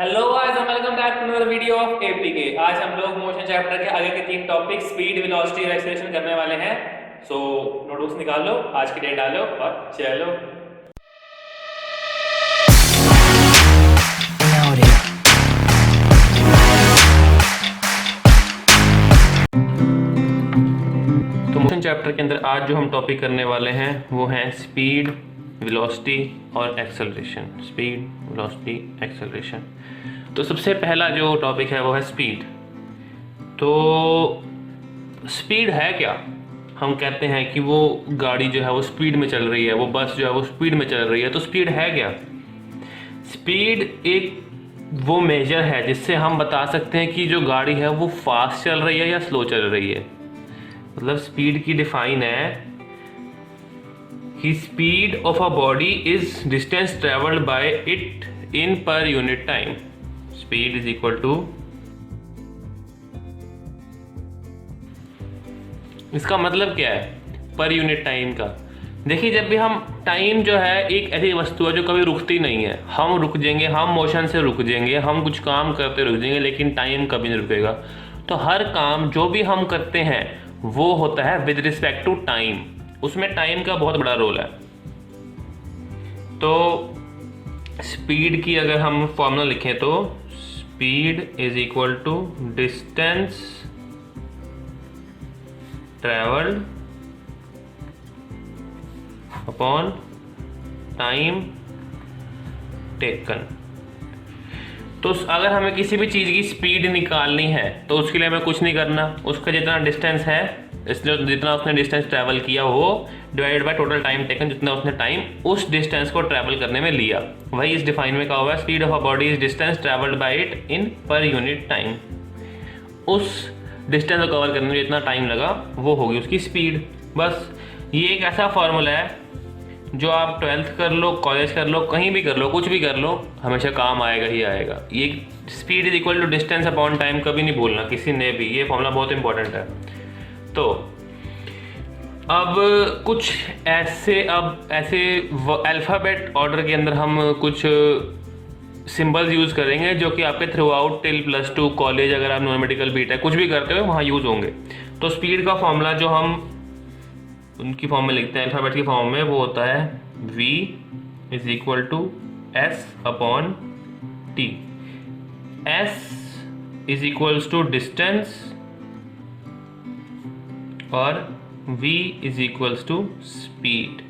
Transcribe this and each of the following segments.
Hello guys, welcome back to another video of APK. आज हम लोग मोशन चैप्टर के आगे के 3 टॉपिक स्पीड, वेलोसिटी और एक्सेलरेशन करने वाले हैं। सो नोटबुक्स निकाल लो, आज की डेट डालो और चलो। तो मोशन चैप्टर के अंदर आज जो हम टॉपिक करने वाले हैं वो है स्पीड, वेलोसिटी और एक्सेलरेशन। Speed, velocity, acceleration. तो सबसे पहला जो टॉपिक है वो है स्पीड। तो स्पीड है क्या? हम कहते हैं कि वो गाड़ी जो है वो स्पीड में चल रही है, वो बस जो है वो स्पीड में चल रही है। तो स्पीड है क्या? स्पीड एक वो मेजर है जिससे हम बता सकते हैं कि जो गाड़ी है वो फास्ट चल रही है या स्लो चल रही है। मतलब स्पीड की डिफाइन है कि speed of a body is distance travelled by it in per unit time. Speed is equal to, इसका मतलब क्या है पर यूनिट टाइम का? देखिए, जब भी हम टाइम जो है एक ऐसी वस्तु है जो कभी रुकती नहीं है। हम रुक जाएंगे, हम मोशन से रुक जाएंगे, हम कुछ काम करते रुक जाएंगे, लेकिन टाइम कभी नहीं रुकेगा। तो हर काम जो भी हम करते हैं वो होता है विद रिस्पेक्ट टू टाइम। उसमें टाइम का बहुत बड़ा रोल है। तो स्पीड की अगर हम फॉर्मूला लिखें तो speed is equal to distance travelled upon time taken. तो अगर हमें किसी भी चीज़ की स्पीड निकालनी है तो उसके लिए हमें कुछ नहीं करना। उसका जितना डिस्टेंस है, इसलिए जितना उसने डिस्टेंस ट्रैवल किया वो divided by total time taken, जितना उसने टाइम उस डिस्टेंस को ट्रैवल करने में लिया, वही इस डिफाइन में कहा हुआ है। Speed of a body is distance travelled bye it in per unit time. उस डिस्टेंस को कवर करने में जितना टाइम लगा वो होगी उसकी स्पीड। बस ये एक ऐसा फॉर्मूला है जो आप 12th कर लो, कॉलेज कर लो, कहीं भी कर लो, कुछ भी कर लो, हमेशा काम आएगा ही आएगा। ये speed is equal to distance upon time कभी नहीं भूलना किसी ने भी, ये फॉर्मूला बहुत इंपॉर्टेंट है। तो अब कुछ ऐसे अल्फ़ाबेट ऑर्डर के अंदर हम कुछ सिंबल्स यूज़ करेंगे जो कि आपके थ्रू आउट टिल +2 कॉलेज, अगर आप नॉन मेडिकल बीटेक कुछ भी करते हो वहाँ यूज़ होंगे। तो स्पीड का फॉर्मूला जो हम उनकी फॉर्म में लिखते हैं अल्फ़ाबेट की फॉर्म में, वो होता है v is equal to s upon t। s is equals to distance और v is equals to speed.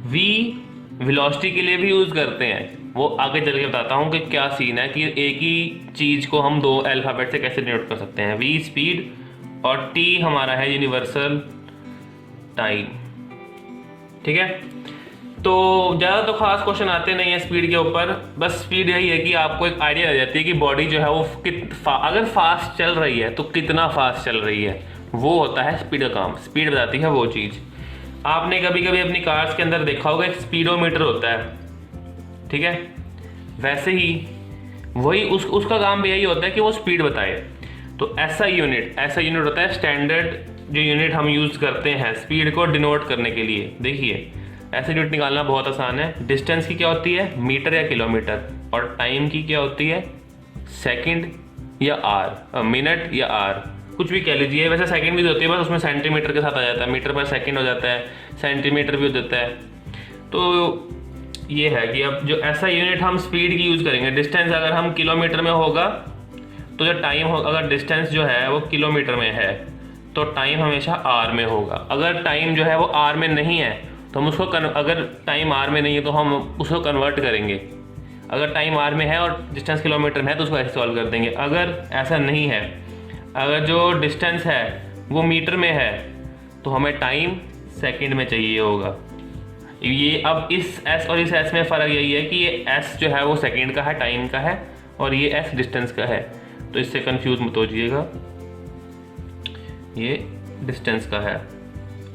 v velocity के लिए भी यूज़ करते हैं, वो आगे चल के बताता हूँ कि क्या सीन है कि एक ही चीज़ को हम दो अल्फ़ाबेट से कैसे डिनोट कर सकते हैं। v स्पीड और t हमारा है यूनिवर्सल टाइम। ठीक है, तो ज़्यादा तो खास क्वेश्चन आते नहीं है स्पीड के ऊपर। बस स्पीड यही है कि आपको एक आइडिया आ जाती है कि बॉडी जो है वो अगर फास्ट चल रही है तो कितना फास्ट चल रही है, वो होता है स्पीड का काम। स्पीड बताती है वो चीज़। आपने कभी कभी अपनी कार्स के अंदर देखा होगा एक स्पीडोमीटर होता है, ठीक है, वैसे ही वही उसका काम भी यही होता है कि वो स्पीड बताए। तो ऐसा यूनिट होता है स्टैंडर्ड जो यूनिट हम यूज़ करते हैं स्पीड को डिनोट करने के लिए। देखिए, ऐसे यूनिट निकालना बहुत आसान है। डिस्टेंस की क्या होती है, मीटर या किलोमीटर, और टाइम की क्या होती है, सेकंड या आर, मिनट या आर, कुछ भी कह लीजिए। वैसे सेकंड भी होती है, बस उसमें सेंटीमीटर के साथ आ जाता है, मीटर पर सेकंड हो जाता है, सेंटीमीटर भी हो जाता है। तो ये है कि अब जो ऐसा यूनिट हम स्पीड की यूज़ करेंगे, डिस्टेंस अगर हम किलोमीटर में होगा तो जो टाइम होगा, अगर डिस्टेंस जो है वो किलोमीटर में है तो टाइम हमेशा आर में होगा। अगर टाइम जो है वो आर में नहीं है तो हम उसको अगर टाइम आर में नहीं है तो हम उसको कन्वर्ट करेंगे। अगर टाइम आर में है और डिस्टेंस किलोमीटर में है तो उसको ऐसे सॉल्व कर देंगे। अगर ऐसा नहीं है, अगर जो डिस्टेंस है वो मीटर में है तो हमें टाइम सेकंड में चाहिए होगा। ये अब इस s और इस s में फ़र्क यही है कि ये s जो है वो सेकंड का है, टाइम का है, और ये s डिस्टेंस का है। तो इससे कंफ्यूज मत होइएगा, ये डिस्टेंस का है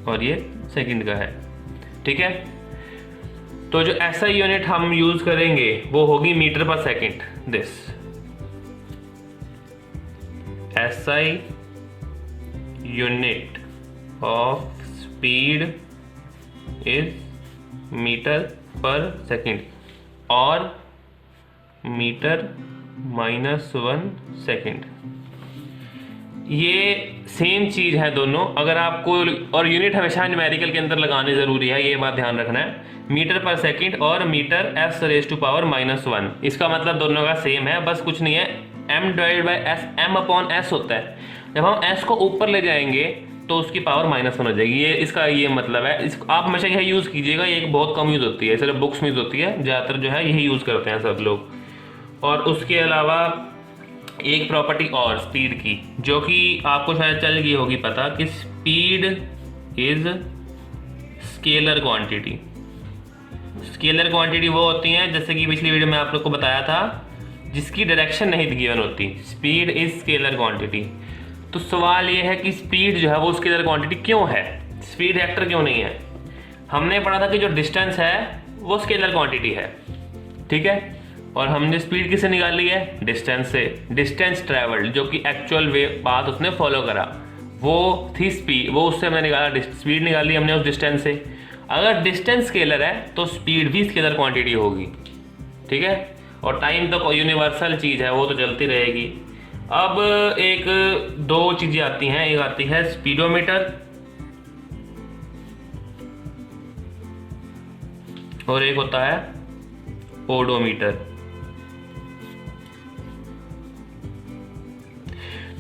और ये सेकंड का है। ठीक है, तो जो ऐसा यूनिट हम यूज़ करेंगे वो होगी metre per second. This SI unit of speed is metre per second, और मीटर -1 सेकेंड। ये सेम चीज़ है दोनों। अगर आपको, और यूनिट हमेशा न्यूमेरिकल के अंदर लगानी ज़रूरी है, ये बात ध्यान रखना है। मीटर पर सेकंड और मीटर s⁻⁻1, इसका मतलब दोनों का सेम है, बस कुछ नहीं है, m/s, m/s होता है। जब हम s को ऊपर ले जाएंगे तो उसकी पावर -1 हो जाएगी। ये इसका ये मतलब है। इस आप हमेशा यह यूज़ कीजिएगा, ये एक बहुत कम यूज़ होती है, सिर्फ बुक्स में यूज़ होती है, ज़्यादातर जो है यही यूज़ करते हैं सब लोग। और उसके अलावा एक प्रॉपर्टी और स्पीड की, जो कि आपको शायद चल गई होगी पता, कि speed is scalar quantity. Scalar quantity वो होती हैं, जैसे कि पिछली वीडियो में आप लोग को बताया था, जिसकी डायरेक्शन नहीं गिवन होती। Speed is scalar quantity. तो सवाल ये है कि स्पीड जो है वो स्केलर क्वांटिटी क्यों है, स्पीड वेक्टर क्यों नहीं है। हमने पढ़ा था कि जो डिस्टेंस है वो स्केलर क्वांटिटी है, ठीक है। और हमने स्पीड किससे निकाली है, डिस्टेंस से। डिस्टेंस ट्रैवल्ड, जो कि एक्चुअल वे पाथ उसने फॉलो करा, वो थी स्पीड, वो उससे हमने निकाला, स्पीड निकाली हमने उस डिस्टेंस से। अगर डिस्टेंस स्केलर है तो स्पीड भी स्केलर क्वांटिटी होगी, ठीक है। और टाइम तो यूनिवर्सल चीज़ है, वो तो चलती रहेगी। अब एक दो चीज़ें आती हैं, एक आती है स्पीडोमीटर और एक होता है ओडोमीटर।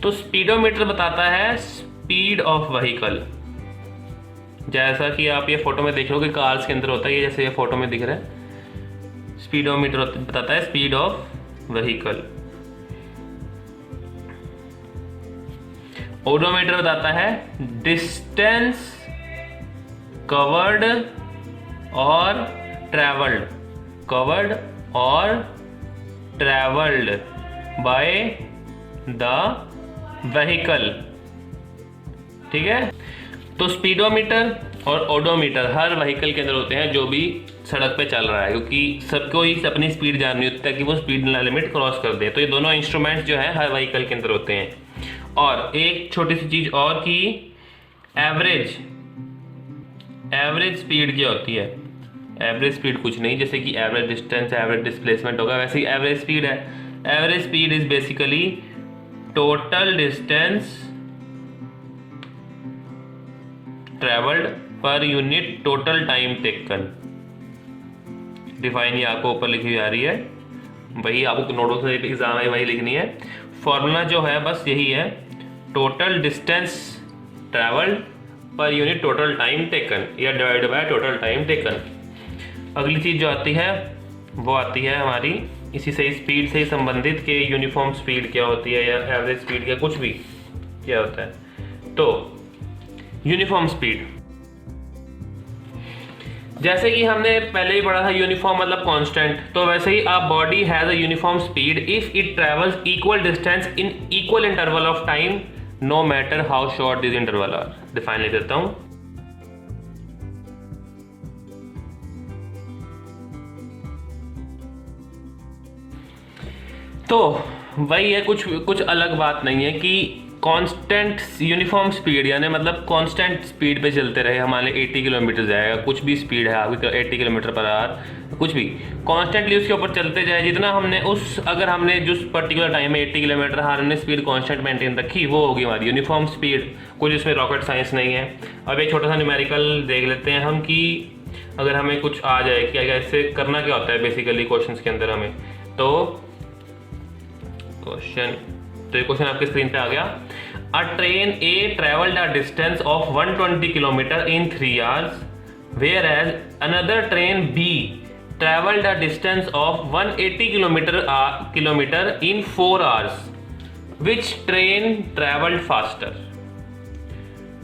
तो स्पीडोमीटर बताता है स्पीड ऑफ व्हीकल, जैसा कि आप ये फोटो में देख लो कि कार्स के अंदर होता है, ये जैसे ये फोटो में दिख रहा है। स्पीडोमीटर बताता है स्पीड ऑफ व्हीकल। ओडोमीटर बताता है डिस्टेंस कवर्ड और ट्रैवल्ड, कवर्ड और ट्रैवल्ड बाय द व्हीकल, ठीक है। तो स्पीडोमीटर और ओडोमीटर हर व्हीकल के अंदर होते हैं जो भी सड़क पे चल रहा है, क्योंकि सबको ही अपनी स्पीड जाननी होती है कि वो स्पीड लिमिट क्रॉस कर दे। तो ये दोनों इंस्ट्रूमेंट्स जो है हर व्हीकल के अंदर होते हैं। और एक छोटी सी चीज़ और कि एवरेज स्पीड क्या होती है। एवरेज स्पीड कुछ नहीं, जैसे कि एवरेज डिस्टेंस, एवरेज डिस्प्लेसमेंट होगा, वैसे ही एवरेज स्पीड है। Average speed is basically total distance travelled per unit total time taken. Define ये आपको ऊपर लिखी हुई आ रही है, वही आपको नोट्स में एग्जाम है वही लिखनी है। फॉर्मूला जो है बस यही है, total distance travelled per unit total time taken, या divide by total time taken. अगली चीज़ जो आती है वो आती है हमारी इसी से, स्पीड से ही संबंधित कि यूनिफॉर्म स्पीड क्या होती है या एवरेज स्पीड क्या कुछ भी क्या होता है। तो यूनिफॉर्म स्पीड, जैसे कि हमने पहले ही पढ़ा था, यूनिफॉर्म मतलब कांस्टेंट, तो वैसे ही a body has a uniform speed if it travels equal distance in equal interval of time no matter how short this interval are. Define लिख देता हूं, तो वही है, कुछ अलग बात नहीं है कि कांस्टेंट यूनिफॉर्म स्पीड, यानी मतलब कांस्टेंट स्पीड पे चलते रहे, हमारे 80 किलोमीटर जाएगा, कुछ भी स्पीड है आपकी 80 किलोमीटर पर आवर, कुछ भी कांस्टेंटली उसके ऊपर चलते जाए, जितना हमने अगर हमने जिस पर्टिकुलर टाइम में 80 किलोमीटर हमने स्पीड कांस्टेंट मेंटेन रखी, वो होगी हमारी यूनिफॉर्म स्पीड। कुछ इसमें रॉकेट साइंस नहीं है। अब एक छोटा सा न्यूमेरिकल देख लेते हैं हम कि अगर हमें कुछ आ जाए कि क्या इससे करना क्या होता है बेसिकली क्वेश्चन के अंदर हमें। तो ये क्वेश्चन आपके स्क्रीन पे आ गया। अ train A travelled a distance of 120 kilometre in 3 hours, whereas another train B traveled a distance of 180 kilometer in 4 hours. Which train traveled faster?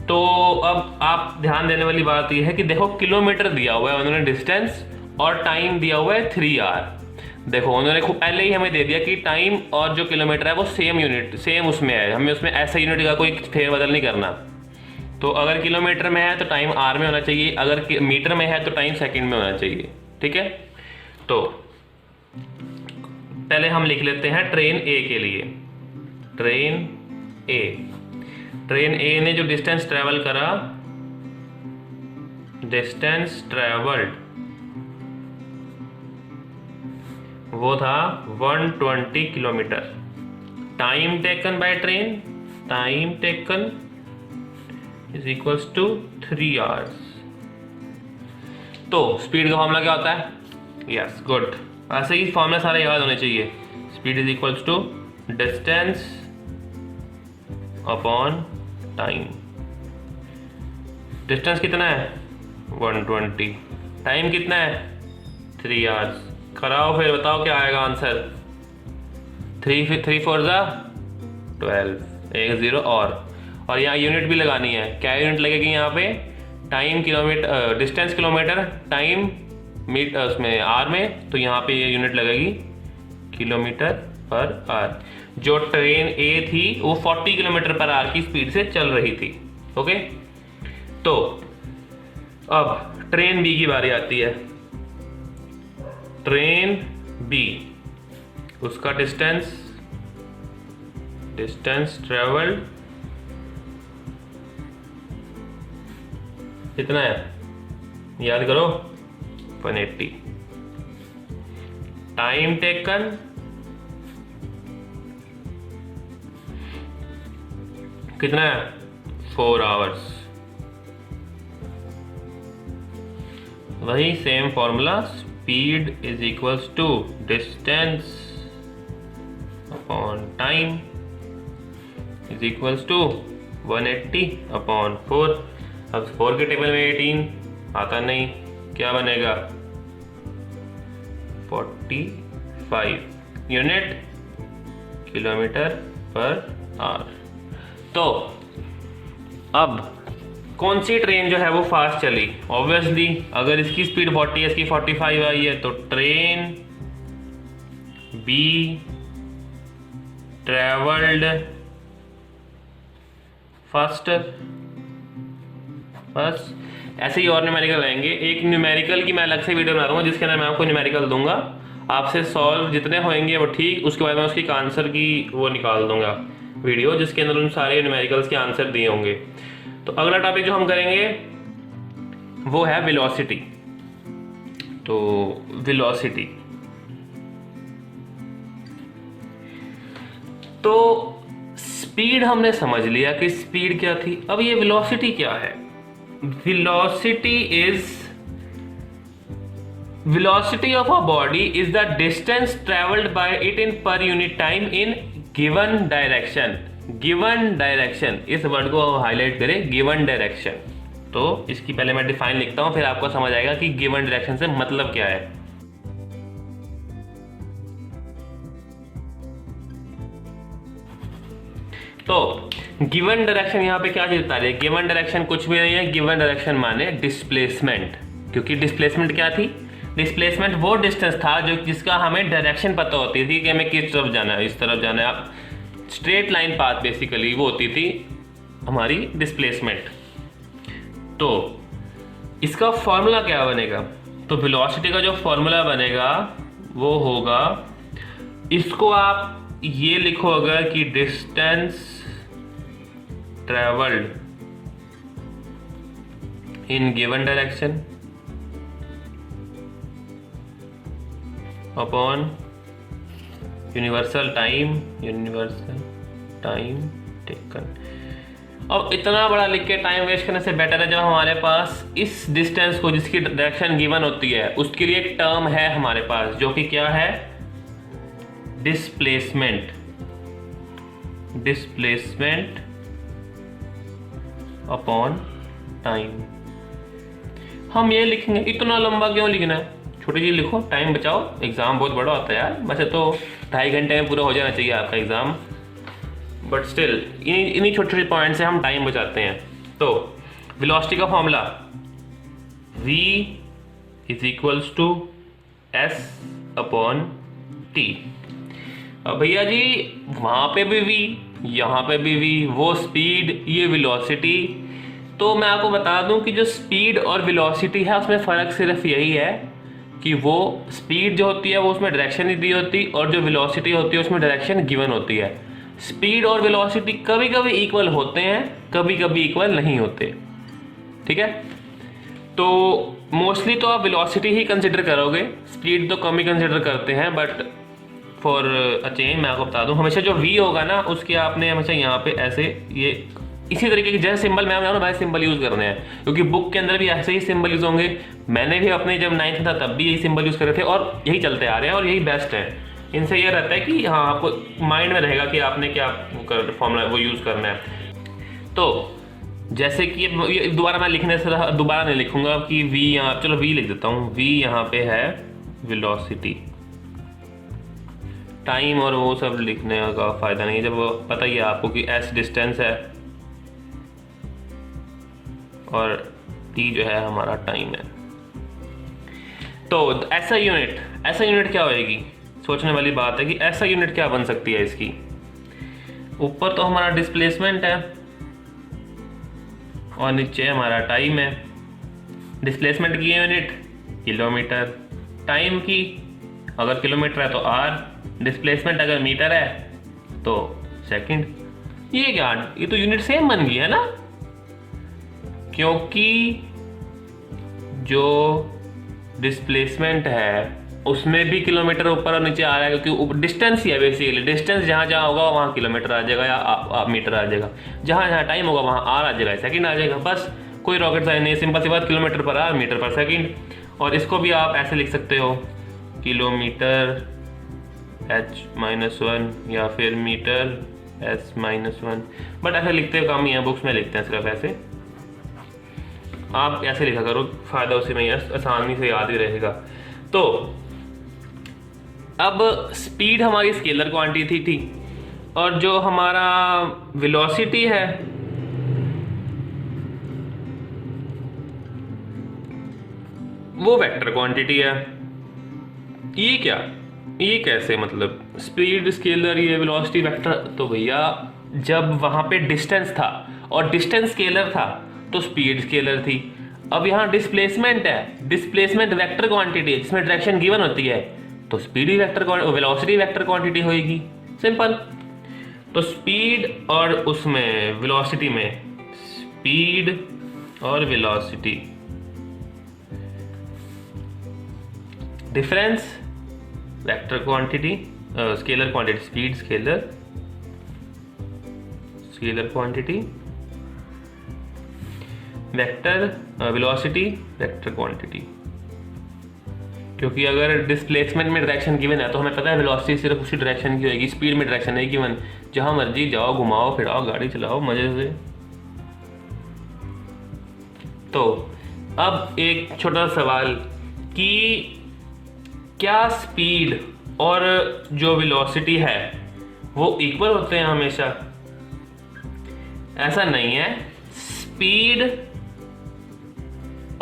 तो अब आप ध्यान देने वाली बात यह है कि देखो किलोमीटर दिया हुआ है उन्होंने डिस्टेंस, और टाइम दिया हुआ है 3 hour। देखो उन्होंने पहले ही हमें दे दिया कि टाइम और जो किलोमीटर है वो सेम यूनिट, सेम उसमें है, हमें उसमें ऐसा यूनिट का कोई फेरबदल नहीं करना। तो अगर किलोमीटर में है तो टाइम आर में होना चाहिए, अगर मीटर में है तो टाइम सेकंड में होना चाहिए, ठीक है। तो पहले हम लिख लेते हैं ट्रेन ए के लिए। ट्रेन ए ने जो डिस्टेंस ट्रेवल करा, डिस्टेंस ट्रेवल्ड वो था 120 kilometre. Time taken by train, time taken is equals to 3 hours. तो स्पीड का फॉर्मूला क्या होता है? यस, गुड, ऐसे ही फॉर्मूला सारे याद होने चाहिए। Speed is equals to distance upon time. Distance कितना है? 120। टाइम कितना है? 3 आवर्स। कराओ फिर, बताओ क्या आएगा आंसर। 3 4 ज़ा 12, 1 0 और यहाँ यूनिट भी लगानी है। क्या यूनिट लगेगी यहाँ पे? Time kilometre, distance kilometre, time metre उसमें आर में, तो यहाँ पे ये यूनिट लगेगी किलोमीटर पर आर। जो ट्रेन ए थी वो 40 किलोमीटर पर आर की स्पीड से चल रही थी। ओके, तो अब ट्रेन बी की बारी आती है। ट्रेन बी, उसका डिस्टेंस ट्रेवल्ड कितना है? याद करो, 180। टाइम टेकन कितना है? 4 आवर्स। वही same formula, speed is equals to distance upon time is equals to 180 upon 4। अब 4 के टेबल में 18 आता नहीं, क्या बनेगा? 45 यूनिट किलोमीटर पर आवर। तो अब कौन सी ट्रेन जो है वो फास्ट चली? ऑब्वियसली अगर इसकी स्पीड 40 है, इसकी 45 आई है, तो ट्रेन बी ट्रेवल्ड फास्टर। बस ऐसे ही और न्यूमेरिकल आएंगे। एक न्यूमेरिकल की मैं अलग से वीडियो बना रहा हूँ जिसके अंदर मैं आपको न्यूमेरिकल दूंगा, आपसे सॉल्व जितने होंगे वो ठीक, उसके बाद मैं उसकी आंसर की वो निकाल दूंगा वीडियो जिसके अंदर उन सारे न्यूमेरिकल्स के आंसर दिए होंगे। तो अगला टॉपिक जो हम करेंगे वो है वेलोसिटी। तो वेलोसिटी, तो स्पीड हमने समझ लिया कि स्पीड क्या थी। अब ये वेलोसिटी क्या है? velocity of a body is the distance traveled by it in per unit time in given direction। given direction, इस वर्ड को हाईलाइट करें, given direction। तो इसकी पहले मैं डिफाइन लिखता हूं, फिर आपको समझ आएगा कि given direction से मतलब क्या है। तो गिवन डायरेक्शन यहाँ पे क्या चीज बता रही है? गिवन डायरेक्शन कुछ भी नहीं है, गिवन डायरेक्शन माने डिस्प्लेसमेंट। क्योंकि डिस्प्लेसमेंट क्या थी? डिस्प्लेसमेंट वो डिस्टेंस था जो जिसका हमें डायरेक्शन पता होती थी कि हमें किस तरफ जाना है, इस तरफ जाना है। आप स्ट्रेट लाइन पाथ बेसिकली वो होती थी हमारी डिस्प्लेसमेंट। तो इसका फॉर्मूला क्या बनेगा? तो वेलोसिटी का जो फॉर्मूला बनेगा वो होगा, इसको आप ये लिखो अगर कि distance travelled in given direction upon universal time taken. अब इतना बड़ा लिख के टाइम वेस्ट करने से बेटर है जब हमारे पास इस डिस्टेंस को जिसकी डायरेक्शन गिवन होती है उसके लिए एक टर्म है हमारे पास जो कि क्या है? Displacement upon time. हम ये लिखेंगे, इतना लंबा क्यों लिखना है? छोटी चीज लिखो, टाइम बचाओ। एग्जाम बहुत बड़ा होता है यार, वैसे तो 2.5 घंटे में पूरा हो जाना चाहिए आपका एग्जाम, बट स्टिल इन्हीं छोटे छोटे पॉइंट से हम टाइम बचाते हैं। तो वेलोसिटी का formula v is equals to s upon t। अब भैया जी वहां पे भी v, यहाँ पे भी v, वो स्पीड, ये वेलोसिटी। तो मैं आपको बता दूं कि जो स्पीड और वेलोसिटी है उसमें फ़र्क सिर्फ यही है कि वो स्पीड जो होती है वो उसमें डायरेक्शन नहीं दी होती और जो वेलोसिटी होती है उसमें डायरेक्शन गिवन होती है। स्पीड और वेलोसिटी कभी कभी इक्वल होते हैं, कभी कभी इक्वल नहीं होते। ठीक है, तो मोस्टली तो आप वेलोसिटी ही कंसिडर करोगे, स्पीड तो कम ही कंसिडर करते हैं, बट फॉर अ चेंज मैं आपको बता दूं, हमेशा जो v होगा ना उसके आपने हमेशा यहाँ पे ऐसे ये इसी तरीके के जैसे सिंबल मैं ना भाई सिंबल यूज़ करने हैं, क्योंकि बुक के अंदर भी ऐसे ही सिंबल यूज़ होंगे। मैंने भी अपने जब 9th में था तब भी यही सिंबल यूज़ करे थे और यही चलते आ रहे हैं और यही बेस्ट है। इनसे ये रहता है कि हाँ आपको माइंड में रहेगा कि आपने क्या फॉर्मूला वो यूज़ करना है। तो जैसे कि ये दोबारा मैं लिखने से दोबारा नहीं लिखूंगा कि v यहाँ, चलो v लिख देता हूँ। v यहाँ पे है वेलोसिटी, टाइम और वो सब लिखने का फ़ायदा नहीं है जब पता ही है आपको कि s डिस्टेंस है और t जो है हमारा टाइम है। तो ऐसा यूनिट क्या होएगी, सोचने वाली बात है कि ऐसा यूनिट क्या बन सकती है इसकी। ऊपर तो हमारा डिस्प्लेसमेंट है और नीचे हमारा टाइम है। डिस्प्लेसमेंट की यूनिट किलोमीटर, टाइम की अगर किलोमीटर है तो आर, डिस्प्लेसमेंट अगर मीटर है तो सेकंड। ये क्या, ये तो यूनिट सेम बन गई है ना, क्योंकि जो डिस्प्लेसमेंट है उसमें भी किलोमीटर ऊपर और नीचे आ रहा है, क्योंकि डिस्टेंस ही है बेसिकली। डिस्टेंस जहाँ जहाँ होगा वहाँ किलोमीटर आ जाएगा या मीटर आ जाएगा, जहाँ जहाँ टाइम होगा वहाँ आर आ जाएगा, सेकंड आ जाएगा। बस कोई रॉकेट साइंस नहीं, सिंपल सी बात, किलोमीटर पर आर मीटर पर सेकंड। और इसको भी आप ऐसे लिख सकते हो किलोमीटर h-1 या फिर मीटर s-1, बट ऐसे लिखते कम ही है, बुक्स में लिखते हैं सिर्फ ऐसे। आप ऐसे लिखा करो, फ़ायदा उसी में ही है, आसानी से याद भी रहेगा। तो अब स्पीड हमारी स्केलर क्वांटिटी थी और जो हमारा वेलोसिटी है वो वेक्टर क्वांटिटी है। ये क्या, ये कैसे, मतलब स्पीड स्केलर ये वेलोसिटी वेक्टर। तो भैया जब वहाँ पे डिस्टेंस था और डिस्टेंस स्केलर था तो स्पीड स्केलर थी। अब यहाँ डिस्प्लेसमेंट है, डिस्प्लेसमेंट वेक्टर क्वांटिटी है जिसमें डायरेक्शन गिवन होती है, तो स्पीड भी वेक्टर, वेलोसिटी वेक्टर क्वांटिटी होगी, सिंपल। तो स्पीड और उसमें वेलोसिटी में, स्पीड और velocity difference vector quantity, scalar quantity, speed scalar, scalar quantity vector, velocity vector quantity. क्योंकि अगर डिस्प्लेसमेंट में डायरेक्शन गिवन है तो हमें पता है वेलोसिटी सिर्फ उसी डायरेक्शन की होगी, स्पीड में डायरेक्शन नहीं गिवन। जहां मर्जी जाओ, घुमाओ फिराओ, गाड़ी चलाओ मजे से। तो अब एक छोटा सवाल कि क्या स्पीड और जो वेलोसिटी है वो इक्वल होते हैं हमेशा? ऐसा नहीं है। स्पीड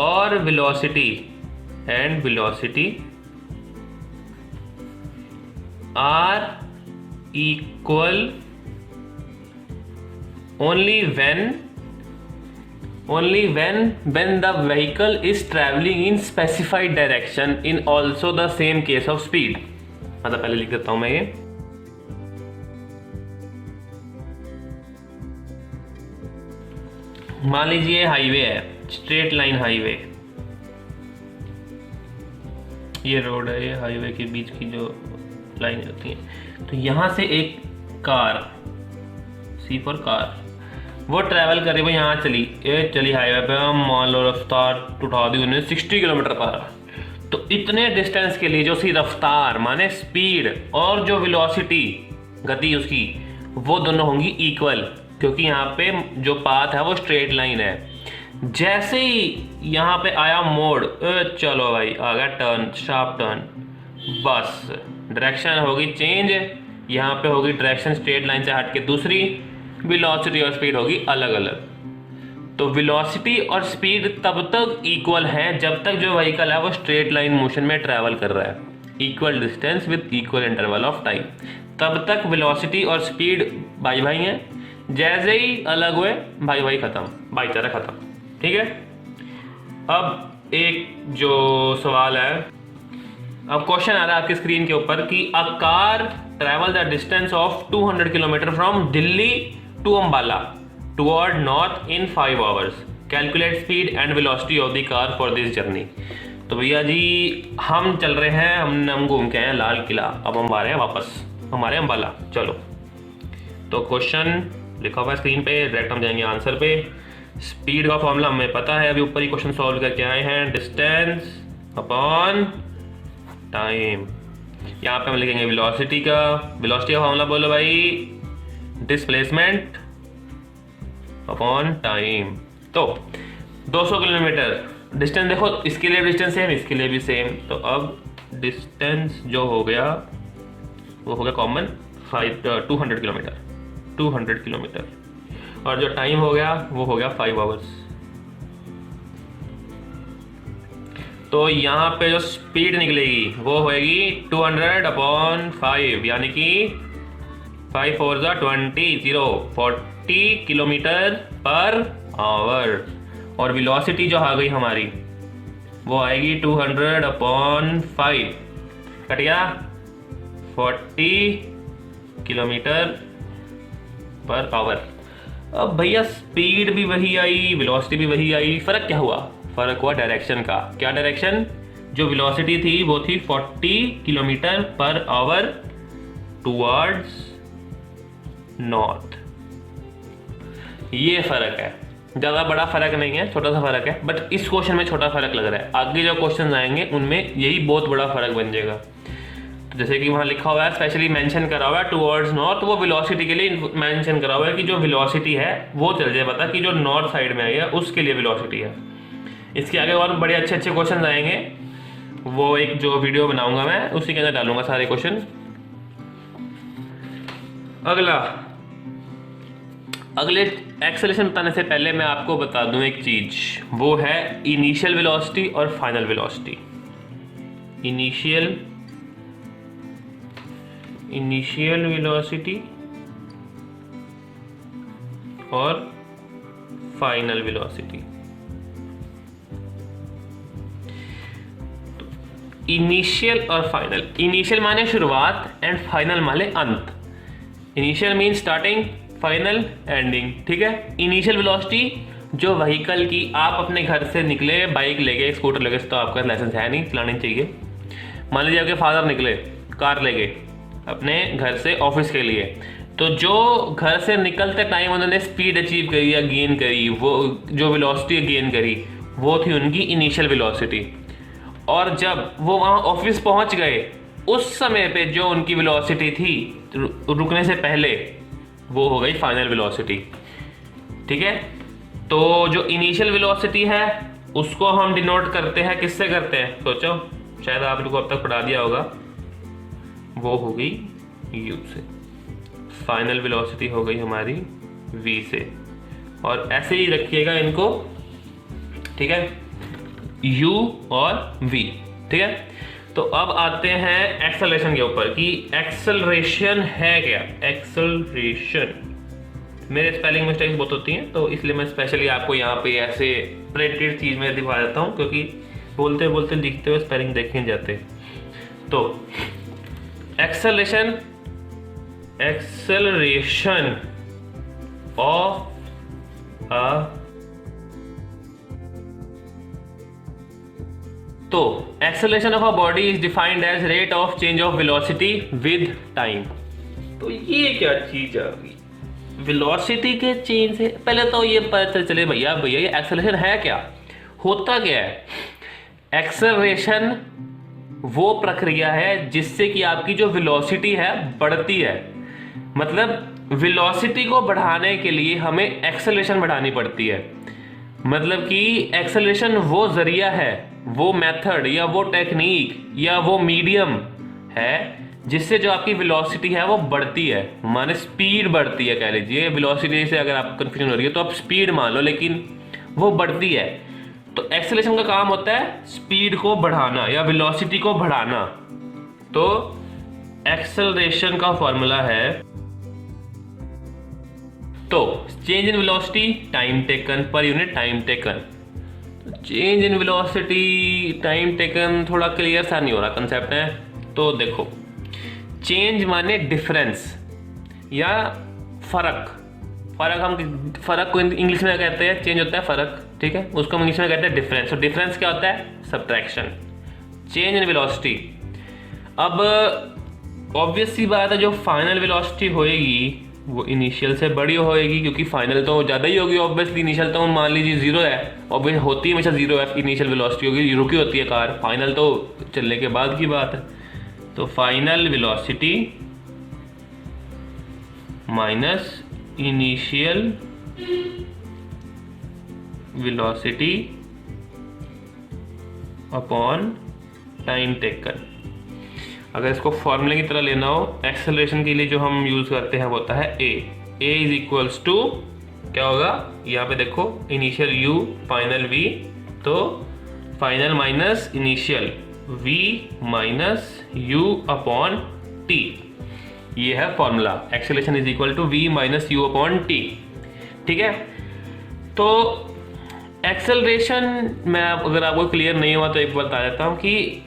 और velocity and velocity are equal only when the vehicle is traveling in specified direction in also the same case of speed। मतलब पहले लिख देता हूं मैं ये, मान लीजिए हाईवे है, स्ट्रेट लाइन हाईवे, ये रोड है, ये हाईवे के बीच की जो लाइन होती है। तो यहाँ से एक कार, सी फॉर कार, वो ट्रैवल करे, वो यहाँ चली हाईवे पे, मान लो रफ्तार उठा दी उन्हें 60 किलोमीटर पर। तो इतने डिस्टेंस के लिए जो सी रफ्तार माने स्पीड और जो वेलोसिटी गति उसकी, वो दोनों होंगी इक्वल, क्योंकि यहाँ पे जो पाथ है वो स्ट्रेट लाइन है। जैसे ही यहाँ पे आया मोड़, चलो भाई आ गया टर्न, शार्प टर्न, बस डायरेक्शन होगी चेंज, यहाँ पे होगी डायरेक्शन स्ट्रेट लाइन से हट के दूसरी, वेलोसिटी और स्पीड होगी अलग अलग। तो वेलोसिटी और स्पीड तब तक इक्वल है जब तक जो व्हीकल है वो स्ट्रेट लाइन मोशन में ट्रैवल कर रहा है, equal distance with equal interval of time, तब तक वेलोसिटी और स्पीड भाई भाई हैं। जैसे ही अलग हुए भाई भाई खत्म, भाईचारा खत्म, ठीक है। अब एक जो सवाल है, अब क्वेश्चन आ रहा है आपकी स्क्रीन के ऊपर कि a car travel the distance of 200 kilometre from Delhi to Ambala toward north in 5 hours. Calculate speed and velocity of the car for this journey. तो भैया जी हम चल रहे हैं, हम घूम के आए हैं लाल किला, अब हम आ रहे हैं वापस हमारे अम्बाला। चलो तो क्वेश्चन लिखा हुआ है स्क्रीन पे, डायरेक्ट हम जाएंगे आंसर पे। स्पीड का फॉर्मूला हमें पता है, अभी ऊपर ही क्वेश्चन सॉल्व करके आए हैं, डिस्टेंस अपॉन टाइम। यहाँ पे हम लिखेंगे वेलोसिटी का फॉर्मूला बोलो भाई, डिस्प्लेसमेंट अपॉन टाइम। तो 200 किलोमीटर डिस्टेंस, देखो इसके लिए डिस्टेंस सेम, इसके लिए भी सेम। तो अब डिस्टेंस जो हो गया वो हो गया कॉमन 200 किलोमीटर, 200 किलोमीटर, और जो टाइम हो गया वो हो गया 5 आवर्स। तो यहाँ पे जो स्पीड निकलेगी वो होएगी 200 अपॉन 5, यानी कि 5 4 जा 40 किलोमीटर पर आवर। और वेलोसिटी जो आ गई हमारी वो आएगी 200 अपॉन 5, कट गया 40 किलोमीटर पर आवर। अब भैया स्पीड भी वही आई, वेलोसिटी भी वही आई, फर्क क्या हुआ? फर्क हुआ डायरेक्शन का। क्या डायरेक्शन? जो वेलोसिटी थी वो थी 40 kilometre per hour towards north. ये फर्क है, ज़्यादा बड़ा फर्क नहीं है, छोटा सा फर्क है, बट इस क्वेश्चन में छोटा फर्क लग रहा है। आगे जो क्वेश्चन आएंगे उनमें यही बहुत बड़ा फर्क बन जाएगा। तो जैसे कि वहाँ लिखा हुआ है, स्पेशली मेंशन करा हुआ है टुवर्ड्स नॉर्थ, वो वेलोसिटी के लिए मेंशन करा हुआ है कि जो वेलोसिटी है वो चल जाए पता कि जो नॉर्थ साइड में आई है उसके लिए वेलोसिटी है। इसके आगे और बड़े अच्छे अच्छे क्वेश्चन आएंगे, वो एक जो वीडियो बनाऊंगा मैं उसी के अंदर डालूंगा सारे क्वेश्चन। अगले एक्सेलरेशन बताने से पहले मैं आपको बता दूं एक चीज, वो है इनिशियल वेलोसिटी और फाइनल वेलोसिटी। इनिशियल वेलोसिटी और फाइनल वेलोसिटी। इनिशियल और फाइनल, इनिशियल माने शुरुआत एंड फाइनल माने अंत। Initial mean starting, final ending, ठीक है। इनिशियल वेलोसिटी जो व्हीकल की, आप अपने घर से निकले बाइक लेके, स्कूटर लेके, तो आपका लाइसेंस है नहीं, चलानी चाहिए। मान लीजिए आपके फादर निकले कार लेके अपने घर से ऑफिस के लिए, तो जो घर से निकलते टाइम उन्होंने स्पीड अचीव करी या गेन करी, वो जो वेलोसिटी गेन करी वो थी उनकी इनिशियल वेलोसिटी। और जब वो वहाँ ऑफिस पहुँच गए उस समय पे जो उनकी वेलोसिटी थी रुकने से पहले, वो हो गई फाइनल वेलोसिटी, ठीक है। तो जो इनिशियल वेलोसिटी है उसको हम डिनोट करते हैं, किससे करते हैं सोचो, शायद आप लोगों को अब तक पढ़ा दिया होगा, वो हो गई u से। फाइनल वेलोसिटी हो गई हमारी v से, और ऐसे ही रखिएगा इनको, ठीक है, u और v, ठीक है। तो अब आते हैं एक्सेलरेशन के ऊपर कि एक्सेलरेशन है क्या। एक्सेलरेशन, मेरे स्पेलिंग मिस्टेक्स बहुत होती हैं तो इसलिए मैं स्पेशली आपको यहाँ पे ऐसे प्रिंटेड चीज़ में दिखा देता हूँ, क्योंकि बोलते बोलते लिखते हुए स्पेलिंग देखे जाते। तो एक्सेलरेशन ऑफ अ, तो acceleration of a body is defined as rate of change of velocity with time. तो ये क्या चीज आ गई, वेलोसिटी के चेंज से पहले तो ये पता चले भैया ये एक्सेलरेशन है क्या, होता क्या है। एक्सेलरेशन वो प्रक्रिया है जिससे कि आपकी जो वेलोसिटी है बढ़ती है। मतलब वेलोसिटी को बढ़ाने के लिए हमें एक्सेलरेशन बढ़ानी पड़ती है। मतलब कि एक्सेलरेशन वो जरिया है, वो मेथड या वो टेक्निक या वो मीडियम है जिससे जो आपकी वेलोसिटी है वो बढ़ती है, माने स्पीड बढ़ती है, कह लीजिए। वेलोसिटी से अगर आप कंफ्यूजन हो रही है तो आप स्पीड मान लो, लेकिन वो बढ़ती है। तो एक्सेलरेशन का काम होता है स्पीड को बढ़ाना या वेलोसिटी को बढ़ाना। तो एक्सेलरेशन का फॉर्मूला है, तो change in velocity time taken पर unit time taken. Change in velocity time taken थोड़ा क्लियर सा नहीं हो रहा कंसेप्ट है। तो देखो, चेंज माने डिफरेंस या फर्क। फर्क हम फर्क को इंग्लिश में कहते हैं, चेंज होता है फर्क। ठीक है, उसको हम इंग्लिश में कहते हैं डिफरेंस। तो डिफरेंस क्या होता है? सब्ट्रैक्शन। चेंज इन वेलोसिटी, अब ऑब्वियस सी बात है जो फाइनल वेलोसिटी होएगी वो इनिशियल से बड़ी होएगी, क्योंकि फाइनल तो ज़्यादा ही होगी ऑब्वियसली। इनिशियल तो मान लीजिए जीरो है, ऑब्वियस होती है हमेशा जीरो है इनिशियल वेलोसिटी होगी, जीरो की होती है कार, फाइनल तो चलने के बाद की बात है। तो final velocity minus initial velocity upon time taken. अगर इसको फॉर्मूले की तरह लेना हो, एक्सेलरेशन के लिए जो हम यूज करते हैं वो होता है ए इज इक्वल्स टू क्या होगा, यहाँ पे देखो इनिशियल u फाइनल v, तो final minus initial v minus u upon t, ये है formula. Acceleration is equal to v minus u upon t, ठीक है। तो एक्सेलरेशन में अगर आपको क्लियर नहीं हुआ तो एक बार बता देता हूँ कि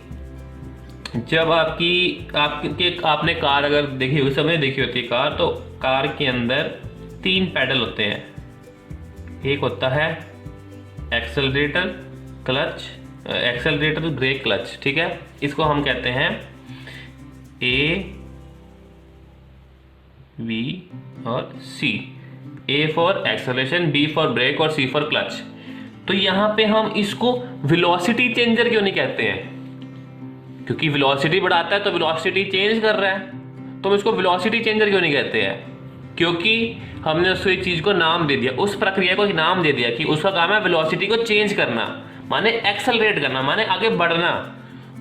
जब आपने कार अगर देखी हुई, सबने देखी होती है कार, तो कार के अंदर 3 पैडल होते हैं। एक होता है accelerator, clutch, accelerator break clutch, ठीक है। इसको हम कहते हैं A, B और C। A for acceleration, B for brake और C फॉर क्लच। तो यहाँ पे हम इसको वेलोसिटी चेंजर क्यों नहीं कहते हैं? क्योंकि वेलोसिटी बढ़ाता है तो वेलोसिटी चेंज कर रहा है, तो हम इसको वेलोसिटी चेंजर क्यों नहीं कहते हैं? क्योंकि हमने उस चीज को नाम दे दिया, उस प्रक्रिया को नाम दे दिया कि उसका काम है वेलोसिटी को चेंज करना, माने एक्सेलरेट करना, माने आगे बढ़ना,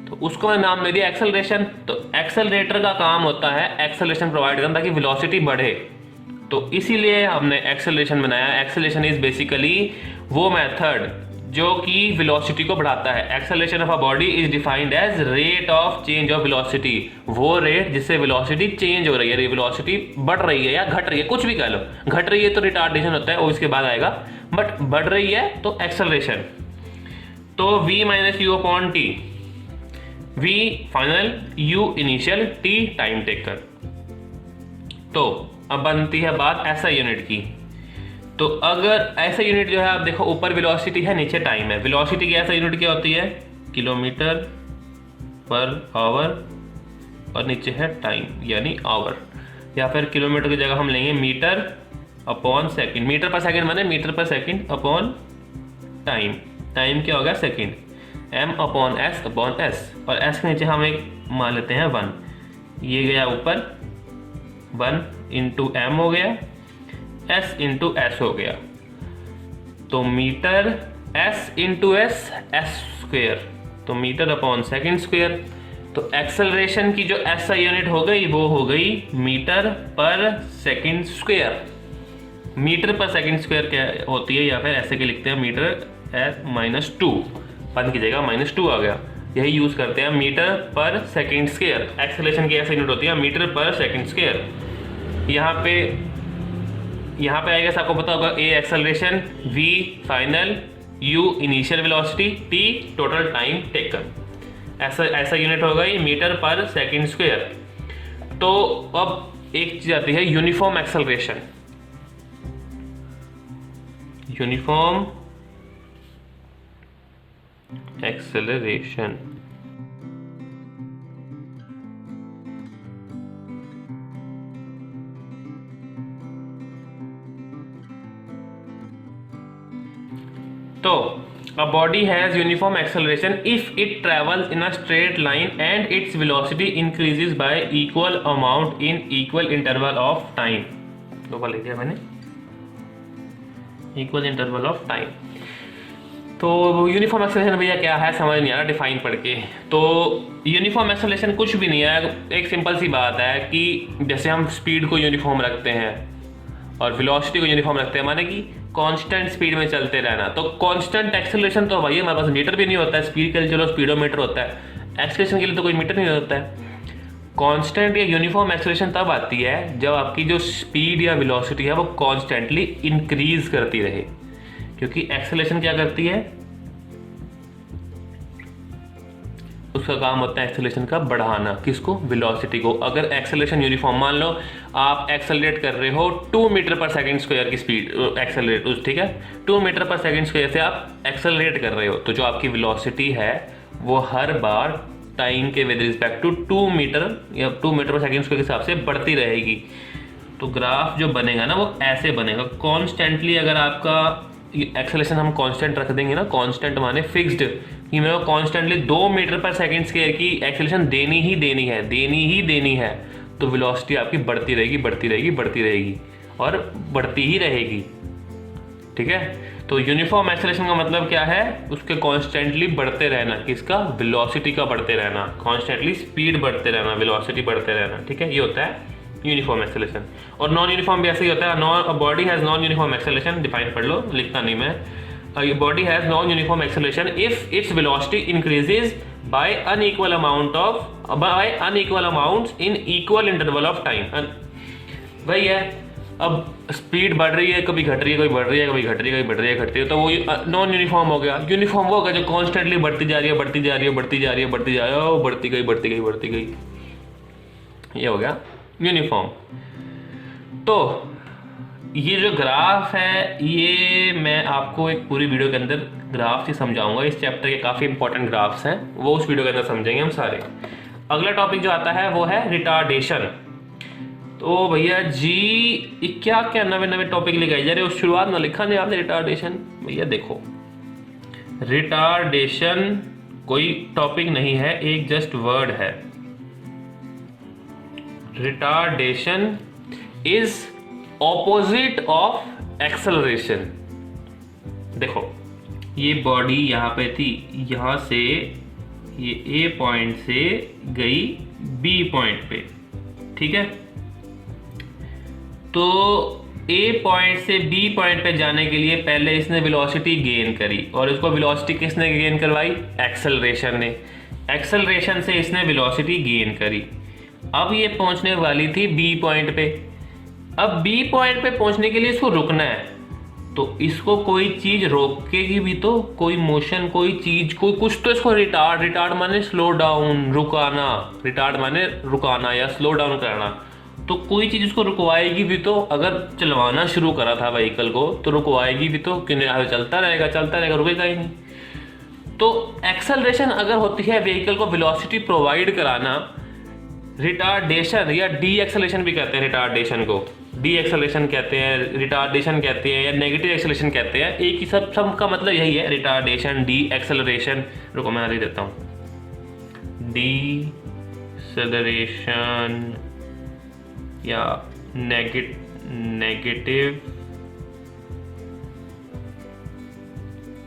तो उसको मैंने नाम दे दिया एक्सेलरेशन। तो एक्सेलरेटर का काम होता है एक्सेलरेशन प्रोवाइड करना ताकि वेलोसिटी बढ़े, तो इसीलिए हमने एक्सेलरेशन बनाया। एक्सेलरेशन इज बेसिकली वो मेथड जो कि वेलोसिटी को बढ़ाता है। Acceleration of a body is defined as rate of change of velocity, वो रेट जिससे वेलोसिटी चेंज हो रही है, वेलोसिटी बढ़ रही है या घट रही है, कुछ भी कह लो। घट रही है तो रिटार्डेशन होता है, वो इसके बाद आएगा, बट बढ़ रही है तो एक्सेलरेशन। तो v minus you upon T, v final, u initial, t time taken. तो अब बनती है बात ऐसा यूनिट की। तो अगर ऐसा यूनिट जो है, आप देखो ऊपर वेलोसिटी है, नीचे टाइम है। वेलोसिटी की ऐसा यूनिट क्या होती है? किलोमीटर पर आवर, और नीचे है टाइम यानी आवर, या फिर किलोमीटर की जगह हम लेंगे metre upon second. Metre per second माने metre per second upon time, time क्या होगा? Second, m upon s upon s, और s के नीचे हम एक मान लेते हैं 1, ये गया ऊपर 1 इंटू m हो गया, s इंटू एस हो गया, तो metre s into s, s square, तो मीटर अपॉन सेकंड स्क्वेयर। तो एक्सेलरेशन की जो एस आई यूनिट हो गई वो हो गई metre per second square. Metre per second square क्या होती है, या फिर ऐसे के लिखते हैं मीटर माइनस 2, बंद की जगह -2 आ गया, यही यूज करते हैं metre per second square. Acceleration की ऐसी यूनिट होती है मीटर पर सेकंड स्क्वेयर। यहाँ पे आएगा, आपको पता होगा, a acceleration, v final, u initial velocity, t total time taken. ऐसा यूनिट होगा ये मीटर पर सेकंड स्क्वायर। तो अब एक चीज आती है यूनिफॉर्म एक्सेलरेशन। यूनिफॉर्म एक्सेलरेशन तो a body has uniform acceleration if it travels in a straight line and its velocity increases by equal amount in equal interval of time। दो बार लिख दिया मैंने, equal interval of time। तो uniform acceleration भैया क्या है, समझ नहीं आ रहा डिफाइन पढ़ के। तो यूनिफॉर्म एक्सेलरेशन कुछ भी नहीं है, एक सिंपल सी बात है कि जैसे हम स्पीड को यूनिफॉर्म रखते हैं और वेलोसिटी को यूनिफॉर्म रखते हैं, माने कि कांस्टेंट स्पीड में चलते रहना। तो कांस्टेंट एक्सेलरेशन तो भाई हमारे पास मीटर भी नहीं होता है, स्पीड के लिए चलो स्पीडोमीटर होता है, एक्सेलरेशन के लिए तो कोई मीटर नहीं होता है। कांस्टेंट या यूनिफॉर्म एक्सेलरेशन तब आती है जब आपकी जो स्पीड या वेलोसिटी है वो कॉन्स्टेंटली इंक्रीज करती रहे, क्योंकि एक्सेलरेशन क्या करती है, उसका काम होता है एक्सेलरेशन का बढ़ाना, किसको, वेलोसिटी को। अगर एक्सेलरेशन यूनिफॉर्म, मान लो आप एक्सेलरेट कर रहे हो 2 मीटर पर सेकंड स्क्वायर की स्पीड एक्सेलरेट, ठीक है, 2 मीटर पर सेकंड स्क्वायर से आप एक्सेलरेट कर रहे हो, तो जो आपकी वेलोसिटी है वो हर बार टाइम के विद रिस्पेक्ट टू 2 मीटर या 2 मीटर पर सेकंड स्क्वायर के हिसाब से बढ़ती रहेगी। तो ग्राफ जो बनेगा ना वो ऐसे बनेगा कॉन्स्टेंटली। अगर आपका एक्सेलरेशन हम कांस्टेंट रख देंगे ना, कांस्टेंट माने फिक्स्ड, कि मेरे को constantly 2 metre per second square की एक्सेलरेशन देनी ही देनी है, तो वेलोसिटी आपकी बढ़ती रहेगी और बढ़ती ही रहेगी। ठीक है, तो यूनिफॉर्म एक्सेलरेशन का मतलब क्या है, उसके कॉन्स्टेंटली बढ़ते रहना, किसका, वेलोसिटी का बढ़ते रहना, कॉन्स्टेंटली स्पीड बढ़ते रहना, वेलोसिटी बढ़ते रहना। ठीक है, ये होता है यूनिफॉर्म एक्सेलरेशन। और नॉन यूनिफॉर्म भी ऐसे ही होता है। Body has non uniform acceleration, define पढ़ लो, लिखता नहीं मैं। Body has non uniform acceleration if its velocity increases by unequal amounts in equal interval of time. वही है, अब स्पीड बढ़ रही है, कभी घट रही है, कभी बढ़ रही है, कभी घट रही है, कभी बढ़ रही है, घटती है, तो वो नॉन यूनिफॉर्म हो गया। यूनिफॉर्म वो होगा जो कॉन्स्टेंटली बढ़ती जा रही है, बढ़ती गई, ये हो गया यूनिफॉर्म। तो ये जो ग्राफ है ये मैं आपको एक पूरी वीडियो के अंदर ग्राफ ही समझाऊंगा। इस चैप्टर के काफ़ी इंपॉर्टेंट ग्राफ्स हैं, वो उस वीडियो के अंदर समझेंगे हम सारे। अगला टॉपिक जो आता है वो है रिटार्डेशन। तो भैया जी क्या क्या नवे टॉपिक लेके जा रहे हो, शुरुआत में लिखा नहीं आपने रिटार्डेशन। भैया देखो, रिटार्डेशन कोई टॉपिक नहीं है, एक जस्ट वर्ड है। Retardation is opposite of acceleration. देखो, ये बॉडी यहाँ पे थी, यहाँ से ये ए पॉइंट से गई बी पॉइंट पे, ठीक है। तो ए पॉइंट से बी पॉइंट पे जाने के लिए पहले इसने वेलोसिटी गेन करी, और इसको वेलोसिटी किसने गेन करवाई, एक्सेलरेशन ने। एक्सेलरेशन से इसने वेलोसिटी गेन करी। अब ये पहुंचने वाली थी बी पॉइंट पे। अब बी पॉइंट पे पहुंचने के लिए इसको रुकना है, तो इसको कोई चीज रोकेगी भी, तो कोई मोशन, कोई चीज, कोई कुछ तो इसको रिटार्ड माने स्लो डाउन, रुकाना, रिटार्ड माने रुकाना या स्लो डाउन करना, तो कोई चीज इसको रुकवाएगी भी। तो अगर चलवाना शुरू करा था व्हीकल को तो रुकवाएगी भी, तो क्यों चलता रहेगा, रुकेगा ही नहीं। तो एक्सेलरेशन अगर होती है व्हीकल को वेलोसिटी प्रोवाइड कराना, रिटार्डेशन या डी एक्सेलरेशन भी कहते हैं, रिटार्डेशन को डी एक्सेलरेशन कहते हैं, रिटार्डेशन कहते हैं, या नेगेटिव एक्सेलरेशन कहते हैं, एक ही सब का मतलब यही है, रिटार्डेशन, डी एक्सेलरेशन। रुको मैं लिख देता हूँ, डी एक्सेलरेशन या नेगेटिव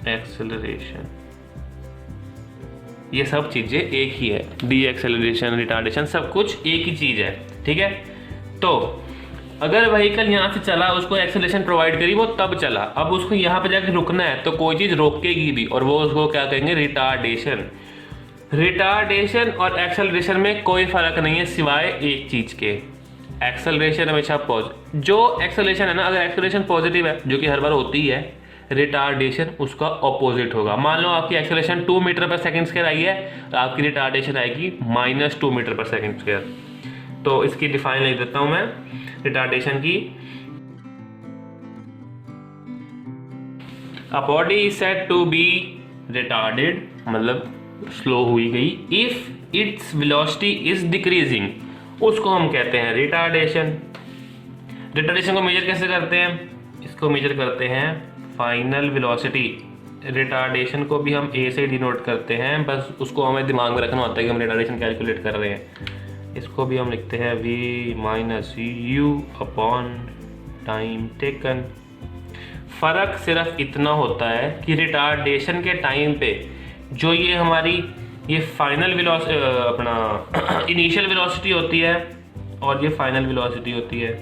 एक्सेलरेशन, ये सब चीजें एक ही है। डी एक्सेलरेशन, रिटार्डेशन, सब कुछ एक ही चीज है। ठीक है, तो अगर व्हीकल यहाँ से चला, उसको एक्सेलरेशन प्रोवाइड करी, वो तब चला। अब उसको यहाँ पे जाके रुकना है, तो कोई चीज रोकेगी भी, और वो उसको क्या कहेंगे, रिटार्डेशन। रिटार्डेशन और एक्सेलरेशन में कोई फर्क नहीं है सिवाय एक चीज के, एक्सेलरेशन हमेशा जो एक्सेलरेशन है ना, अगर एक्सेलरेशन पॉजिटिव है, जो कि हर बार होती है, रिटार्डेशन उसका ऑपोजिट होगा। मान लो आपकी acceleration 2 metre per second square आई है, तो आपकी रिटार्डेशन आएगी -2 मीटर पर सेकंड स्क्वायर। तो इसकी डिफाइन लिख देता हूं मैं रिटार्डेशन की। A body is said to be retarded, मतलब स्लो हुई गई, if its velocity is decreasing, उसको हम कहते हैं रिटार्डेशन। रिटार्डेशन को मेजर कैसे करते हैं, इसको मेजर करते हैं फाइनल वेलोसिटी। रिटार्डेशन को भी हम ए से डिनोट करते हैं, बस उसको हमें दिमाग में रखना होता है कि हम रिटार्डेशन कैलकुलेट कर रहे हैं। इसको भी हम लिखते हैं v minus u upon time taken. फ़र्क सिर्फ इतना होता है कि रिटार्डेशन के टाइम पे जो ये हमारी ये फाइनल वेलोसिटी अपना इनिशियल वेलोसिटी होती है और ये फाइनल वेलोसिटी होती है,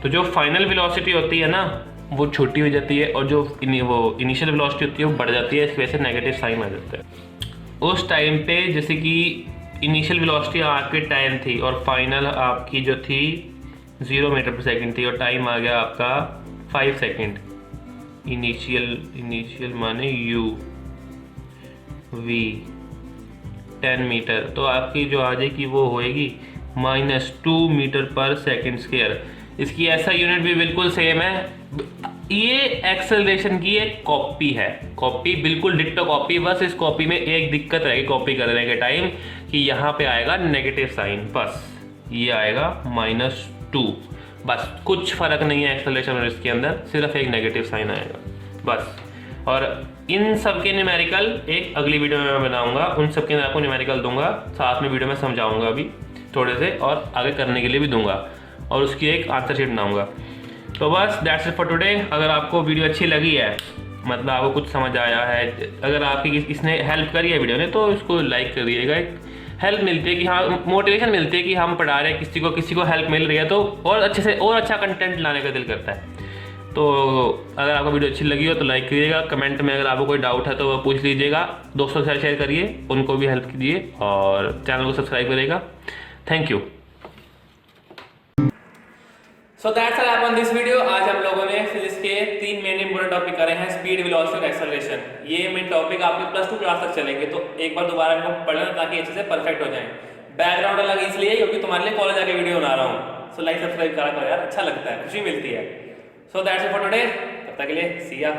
तो जो फाइनल वेलोसिटी होती है ना वो छोटी हो जाती है, और जो वो इनिशियल वेलोसिटी होती है वो बढ़ जाती है। इस वजह से नेगेटिव साइन आ जाता है। उस टाइम पे जैसे कि इनिशियल वेलोसिटी आपके टाइम थी और फाइनल आपकी जो थी 0 मीटर पर सेकंड थी, और टाइम आ गया आपका 5 सेकंड। इनिशियल माने u, v 10 मीटर, तो आपकी जो आ जाएगी वो होएगी -2 मीटर पर सेकेंड स्क्वायर। इसकी ऐसा यूनिट भी बिल्कुल सेम है। ये एक्सेलरेशन की एक कॉपी है, कॉपी बिल्कुल डिट्टो कॉपी। बस इस कॉपी में एक दिक्कत रहेगी कॉपी करने के टाइम कि यहाँ पे आएगा नेगेटिव साइन, बस ये आएगा -2। बस कुछ फर्क नहीं है एक्सेलरेशन और इसके अंदर, सिर्फ एक नेगेटिव साइन आएगा बस। और इन सब के न्यूमेरिकल एक अगली वीडियो में मैं बनाऊंगा, उन सब के मैं आपको न्यूमेरिकल दूंगा, साथ में वीडियो में समझाऊंगा अभी थोड़े से, और आगे करने के लिए भी दूंगा, और उसकी एक आंसर शीट बनाऊंगा। तो बस दैट्स इट फॉर टुडे। अगर आपको वीडियो अच्छी लगी है, मतलब आपको कुछ समझ आया है, अगर आपकी इसने हेल्प करी है वीडियो ने, तो इसको लाइक कर दिएगा। एक हेल्प मिलती है कि हाँ, मोटिवेशन मिलती है कि हम पढ़ा रहे हैं, किसी को हेल्प मिल रही है, तो और अच्छे से और अच्छा कंटेंट लाने का दिल करता है। तो अगर आपको वीडियो अच्छी लगी हो तो लाइक करिएगा, कमेंट में अगर आपको कोई डाउट है तो वो पूछ लीजिएगा, दोस्तों के साथ शेयर करिए, उनको भी हेल्प कीजिए, और चैनल को सब्सक्राइब करिएगा। Thank you. So that's all upon this video. आज हम लोगों ने फिजिक्स के 3 मेन इंपोर्टेंट टॉपिक करे हैं, स्पीड, वेलोसिटी और एक्सेलरेशन। ये मेन टॉपिक आपके +2 क्लास तक चलेंगे, तो एक बार दोबारा इनको पढ़ लेना ताकि अच्छे से परफेक्ट हो जाए। बैकग्राउंड अलग इसलिए क्योंकि तुम्हारे लिए कॉलेज आके वीडियो बना रहा हूँ। सो लाइक सब्सक्राइब करा करो यार, अच्छा लगता है, खुशी मिलती है। So that's it for today, तब तक के लिए सी या।